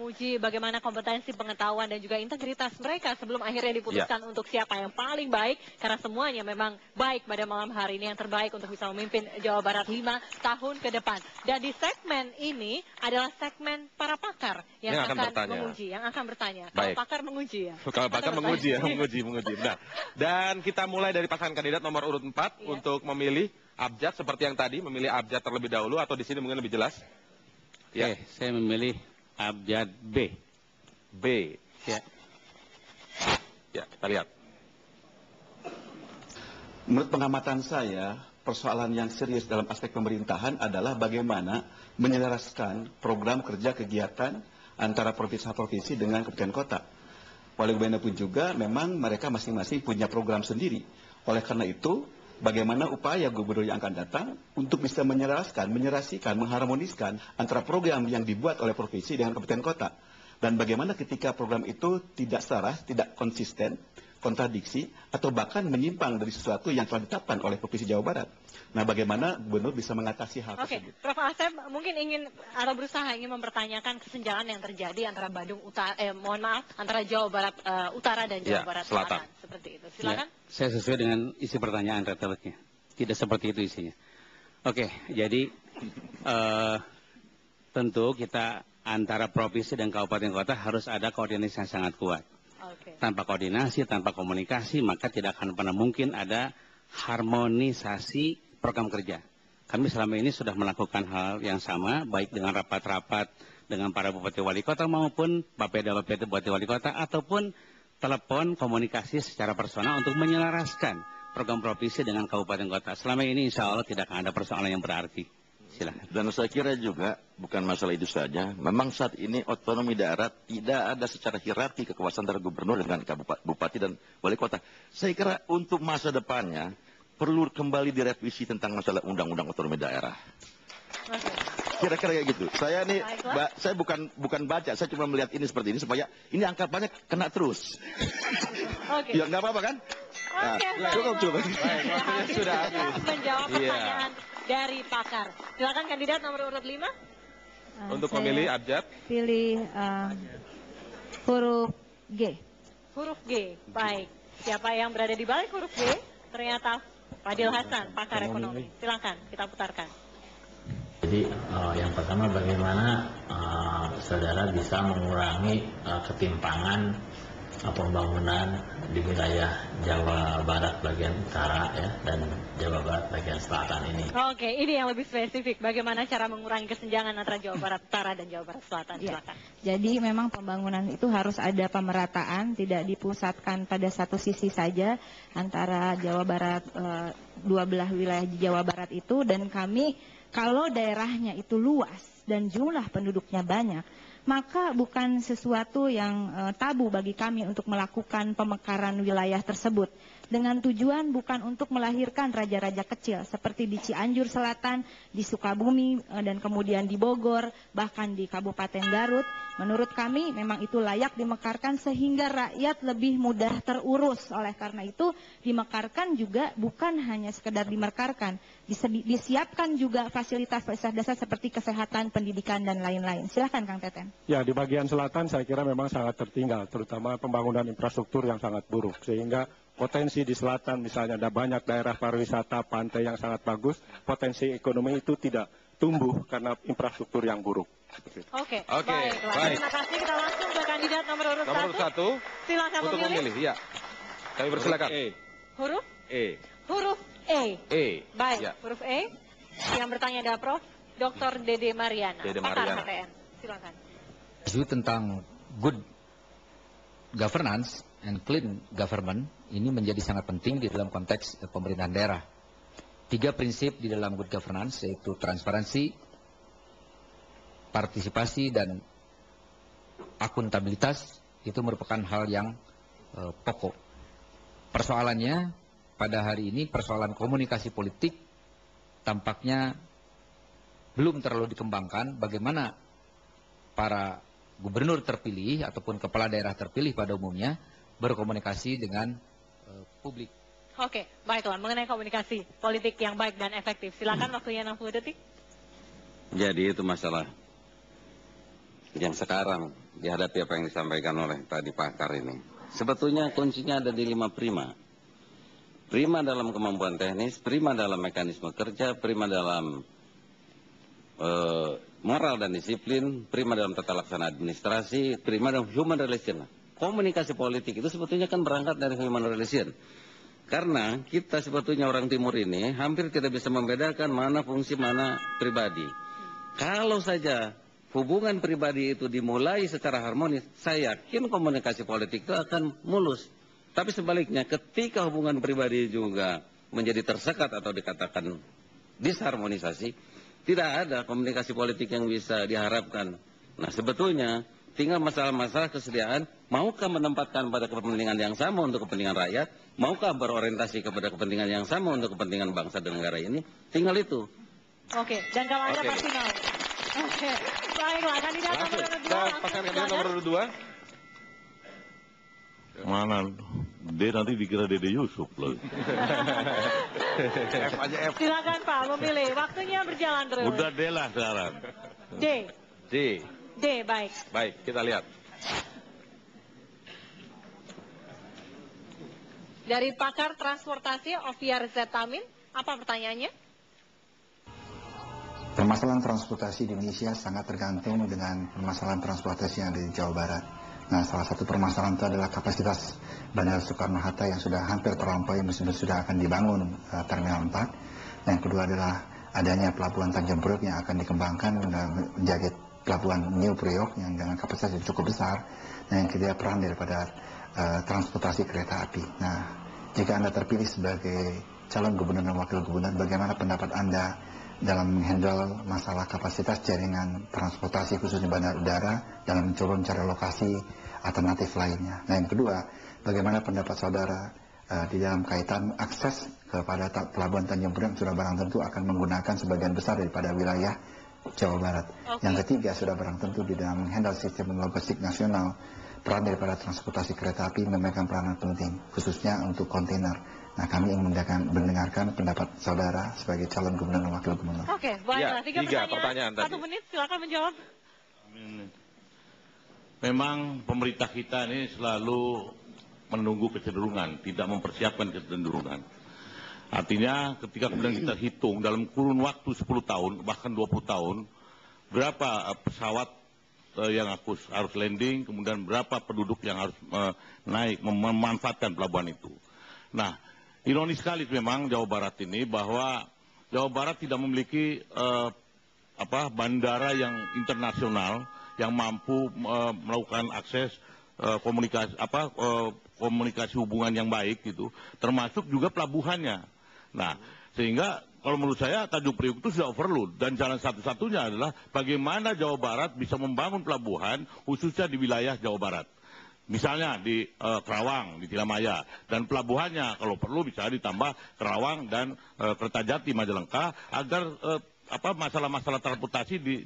menguji bagaimana kompetensi, pengetahuan, dan juga integritas mereka sebelum akhirnya diputuskan untuk siapa yang paling baik. Karena semuanya memang baik pada malam hari ini, yang terbaik untuk bisa memimpin Jawa Barat 5 tahun ke depan. Dan di segmen ini adalah segmen para pakar yang akan menguji, yang akan bertanya. Kalau pakar menguji ya? Kalau pakar menguji ya, menguji. Nah, dan kita mulai dari pasangan kandidat nomor urut 4 untuk memilih abjad seperti yang tadi, memilih abjad terlebih dahulu atau di sini mungkin lebih jelas. Oke, saya memilih abjad B. B. Ya. Ya, kita lihat. Menurut pengamatan saya, persoalan yang serius dalam aspek pemerintahan adalah bagaimana menyelaraskan program kerja kegiatan antara provinsi dengan kabupaten kota. Bagaimanapun juga memang mereka masing-masing punya program sendiri. Oleh karena itu, bagaimana upaya gubernur yang akan datang untuk bisa menyerasikan, mengharmoniskan antara program yang dibuat oleh provinsi dengan kabupaten kota. Dan bagaimana ketika program itu tidak selaras, tidak konsisten, kontradiksi, atau bahkan menyimpang dari sesuatu yang telah ditetapkan oleh Provinsi Jawa Barat. Nah, bagaimana gubernur bisa mengatasi hal tersebut? Oke, Prof. Asep mungkin ingin atau berusaha ingin mempertanyakan kesenjangan yang terjadi antara Bandung Utara, antara Jawa Barat Utara dan Jawa Barat Selatan. Seperti itu. Silakan. Ya, saya sesuai dengan isi pertanyaan retoriknya. Tidak seperti itu isinya. Oke, jadi tentu kita antara provinsi dan kabupaten kota harus ada koordinasi yang sangat kuat. Tanpa koordinasi, tanpa komunikasi, maka tidak akan pernah mungkin ada harmonisasi program kerja. Kami selama ini sudah melakukan hal yang sama, baik dengan rapat-rapat dengan para bupati wali kota maupun bapeda-bapeda bupati wali kota, ataupun telepon komunikasi secara personal untuk menyelaraskan program provinsi dengan kabupaten kota. Selama ini insya Allah tidak akan ada persoalan yang berarti. Silakan. Dan saya kira juga bukan masalah itu saja. Memang saat ini otonomi daerah tidak ada secara hierarki kekuasaan antara gubernur dengan bupati dan wali kota. Saya kira untuk masa depannya perlu kembali direvisi tentang masalah undang-undang otonomi daerah. Kira-kira kayak gitu. Saya nih, saya bukan baca, saya cuma melihat ini seperti ini supaya ini anggapannya kena terus. Ya nggak apa-apa kan? Cukup. Sudah habis. Menjawab pertanyaan dari pakar. Silakan kandidat nomor urut 5. Untuk memilih abjad. Pilih huruf G. Huruf G. Baik. Siapa yang berada di balik huruf G? Ternyata Fadil Hasan, pakar ekonomi. Silakan kita putarkan. Jadi yang pertama bagaimana saudara bisa mengurangi ketimpangan pembangunan di wilayah Jawa Barat bagian utara ya, dan Jawa Barat bagian selatan ini. Oke, ini yang lebih spesifik. Bagaimana cara mengurangi kesenjangan antara Jawa Barat Utara dan Jawa Barat Selatan? Silakan. Jadi memang pembangunan itu harus ada pemerataan, tidak dipusatkan pada satu sisi saja antara Jawa Barat, dua belah wilayah Jawa Barat itu. Dan kami kalau daerahnya itu luas dan jumlah penduduknya banyak, maka bukan sesuatu yang tabu bagi kami untuk melakukan pemekaran wilayah tersebut. Dengan tujuan bukan untuk melahirkan raja-raja kecil seperti di Cianjur Selatan, di Sukabumi, dan kemudian di Bogor, bahkan di Kabupaten Garut. Menurut kami memang itu layak dimekarkan sehingga rakyat lebih mudah terurus. Oleh karena itu dimekarkan juga bukan hanya sekedar dimekarkan, disiapkan juga fasilitas-fasilitas dasar seperti kesehatan, pendidikan, dan lain-lain. Silahkan Kang Teten. Ya, di bagian selatan saya kira memang sangat tertinggal, terutama pembangunan infrastruktur yang sangat buruk. Sehingga potensi di selatan misalnya ada banyak daerah pariwisata, pantai yang sangat bagus, potensi ekonomi itu tidak tumbuh karena infrastruktur yang buruk. Oke. Baik. Terima kasih. Kita langsung ke kandidat nomor urut 1. Silakan untuk memilih. Ya. Kami persilakan. Huruf E. Huruf E. Baik. Ya. Huruf E. Yang bertanya adalah Prof. Dr. Dede Mariana. Pakar HTN. Silakan. Isu tentang good governance and clean government ini menjadi sangat penting di dalam konteks pemerintahan daerah. 3 prinsip di dalam good governance yaitu transparansi, partisipasi, dan akuntabilitas itu merupakan hal yang pokok. Persoalannya pada hari ini persoalan komunikasi politik tampaknya belum terlalu dikembangkan. Bagaimana para gubernur terpilih ataupun kepala daerah terpilih pada umumnya berkomunikasi dengan publik. Oke, baiklah. Mengenai komunikasi politik yang baik dan efektif. Silakan waktunya 60 detik. Jadi itu masalah yang sekarang dihadapi apa yang disampaikan oleh tadi pakar ini. Sebetulnya kuncinya ada di 5 prima. Prima dalam kemampuan teknis, prima dalam mekanisme kerja, prima dalam moral dan disiplin, prima dalam tata laksana administrasi, prima dalam human relation. Komunikasi politik itu sebetulnya kan berangkat dari human relation. Karena kita sebetulnya orang timur ini hampir tidak bisa membedakan mana fungsi, mana pribadi. Kalau saja hubungan pribadi itu dimulai secara harmonis, saya yakin komunikasi politik itu akan mulus. Tapi sebaliknya, ketika hubungan pribadi juga menjadi tersekat atau dikatakan disharmonisasi, tidak ada komunikasi politik yang bisa diharapkan. Nah, sebetulnya tinggal masalah-masalah kesediaan, maukah menempatkan pada kepentingan yang sama untuk kepentingan rakyat, maukah berorientasi kepada kepentingan yang sama untuk kepentingan bangsa dan negara ini, tinggal itu. Oke, dan kalau Anda pasti mau. Oke, baiklah, kandidat nomor 2. Pasangan kandidat nomor 2. Mana? D nanti dikira Dede Yusuf loh. F aja F. Silakan Pak, memilih. Waktunya berjalan terus. Udah D lah sekarang. D. D, baik. Baik, kita lihat. Dari pakar transportasi Oviar Zetamin, apa pertanyaannya? Permasalahan transportasi di Indonesia sangat tergantung dengan permasalahan transportasi yang ada di Jawa Barat. Nah, salah satu permasalahan itu adalah kapasitas Bandara Soekarno-Hatta yang sudah hampir terlampaui, meskipun sudah akan dibangun Terminal 4. Dan yang kedua adalah adanya Pelabuhan Tanjung Priok yang akan dikembangkan menjadi Pelabuhan New Priok yang dengan kapasitas yang cukup besar. Dan yang ketiga, peran daripada transportasi kereta api. Nah, jika Anda terpilih sebagai calon gubernur dan wakil gubernur, bagaimana pendapat Anda dalam menghandle masalah kapasitas jaringan transportasi khususnya bandara udara dalam mencoba mencari lokasi alternatif lainnya. Nah, yang kedua, bagaimana pendapat saudara di dalam kaitan akses kepada Pelabuhan Tanjung Priok sudah barang tentu akan menggunakan sebagian besar daripada wilayah Jawa Barat. Yang ketiga, sudah barang tentu di dalam menghandle sistem logistik nasional, peran daripada transportasi kereta api memegang peranan penting, khususnya untuk kontainer. Nah, kami ingin mendengarkan pendapat saudara sebagai calon gubernur dan wakil gubernur. Oke, baiklah. Ya, 3 pertanyaan tadi. 1 menit, silakan menjawab. Memang pemerintah kita ini selalu menunggu kecenderungan, tidak mempersiapkan kecenderungan. Artinya ketika kemudian kita hitung dalam kurun waktu 10 tahun, bahkan 20 tahun, berapa pesawat yang harus landing, kemudian berapa penduduk yang harus naik, memanfaatkan pelabuhan itu. Nah, ironis sekali memang Jawa Barat ini bahwa Jawa Barat tidak memiliki bandara yang internasional yang mampu melakukan akses komunikasi hubungan yang baik gitu, termasuk juga pelabuhannya. Nah, sehingga kalau menurut saya Tanjung Priok itu sudah overload dan jalan satu-satunya adalah bagaimana Jawa Barat bisa membangun pelabuhan khususnya di wilayah Jawa Barat. Misalnya di Kerawang, di Tilamaya, dan pelabuhannya kalau perlu bisa ditambah Kerawang dan Kertajati, Majalengka agar masalah-masalah transportasi di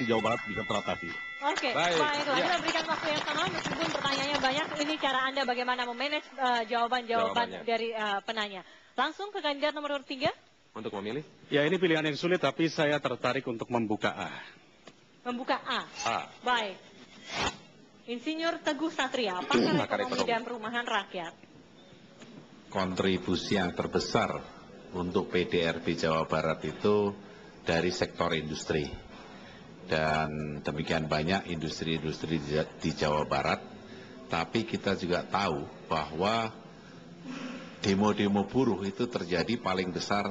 Jawa Barat bisa teratasi. Oke, baiklah. Ya. Kita berikan waktu yang sama meskipun pertanyaannya banyak. Ini cara Anda bagaimana memanage jawaban-jawaban dari penanya. Langsung ke kandidat nomor 3. Untuk memilih? Ya, ini pilihan yang sulit, tapi saya tertarik untuk membuka A. Membuka A. A. Baik. Insinyur Teguh Satria, pakar ekonomi dan perumahan rakyat. Kontribusi yang terbesar untuk PDRB Jawa Barat itu dari sektor industri. Dan demikian banyak industri-industri di Jawa Barat. Tapi kita juga tahu bahwa demo-demo buruh itu terjadi paling besar,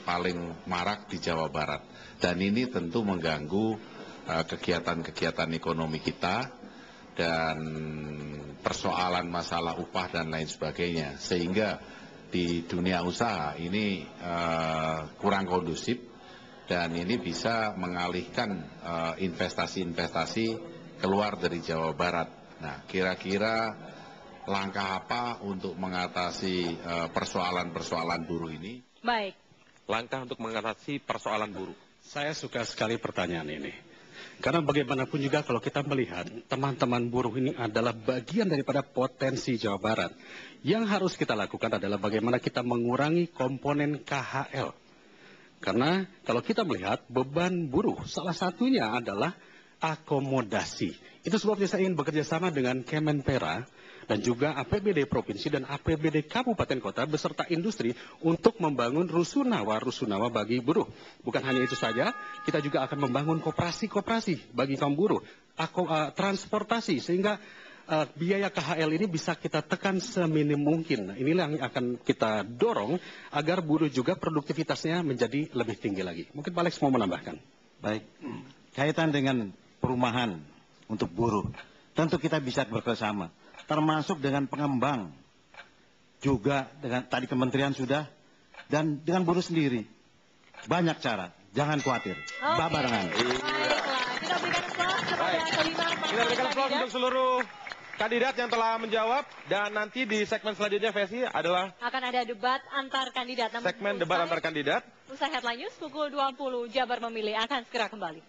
paling marak di Jawa Barat. Dan ini tentu mengganggu kegiatan-kegiatan ekonomi kita dan persoalan masalah upah dan lain sebagainya. Sehingga di dunia usaha ini kurang kondusif dan ini bisa mengalihkan investasi-investasi keluar dari Jawa Barat. Nah, kira-kira langkah apa untuk mengatasi persoalan-persoalan buruh ini? Baik. Langkah untuk mengatasi persoalan buruh. Saya suka sekali pertanyaan ini. Karena bagaimanapun juga kalau kita melihat teman-teman buruh ini adalah bagian daripada potensi Jawa Barat. Yang harus kita lakukan adalah bagaimana kita mengurangi komponen KHL. Karena kalau kita melihat beban buruh, salah satunya adalah akomodasi. Itu sebabnya saya ingin bekerja sama dengan Kemenpera dan juga APBD Provinsi dan APBD Kabupaten Kota beserta industri untuk membangun rusunawa bagi buruh. Bukan hanya itu saja, kita juga akan membangun koperasi-koperasi bagi kaum buruh, transportasi, sehingga biaya KHL ini bisa kita tekan seminim mungkin. Nah, inilah yang akan kita dorong agar buruh juga produktivitasnya menjadi lebih tinggi lagi. Mungkin Pak Alex mau menambahkan. Baik, kaitan dengan perumahan untuk buruh, tentu kita bisa bekerjasama, termasuk dengan pengembang, juga dengan tadi kementerian sudah, dan dengan buruh sendiri. Banyak cara, jangan khawatir. Barengan. Kita berikan aplaus kepada kelima Kita berikan aplaus untuk seluruh kandidat yang telah menjawab, dan nanti di segmen selanjutnya Vesi adalah akan ada debat antar kandidat. Segmen debat antar kandidat. Usai headline news pukul 20, Jabar Memilih akan segera kembali.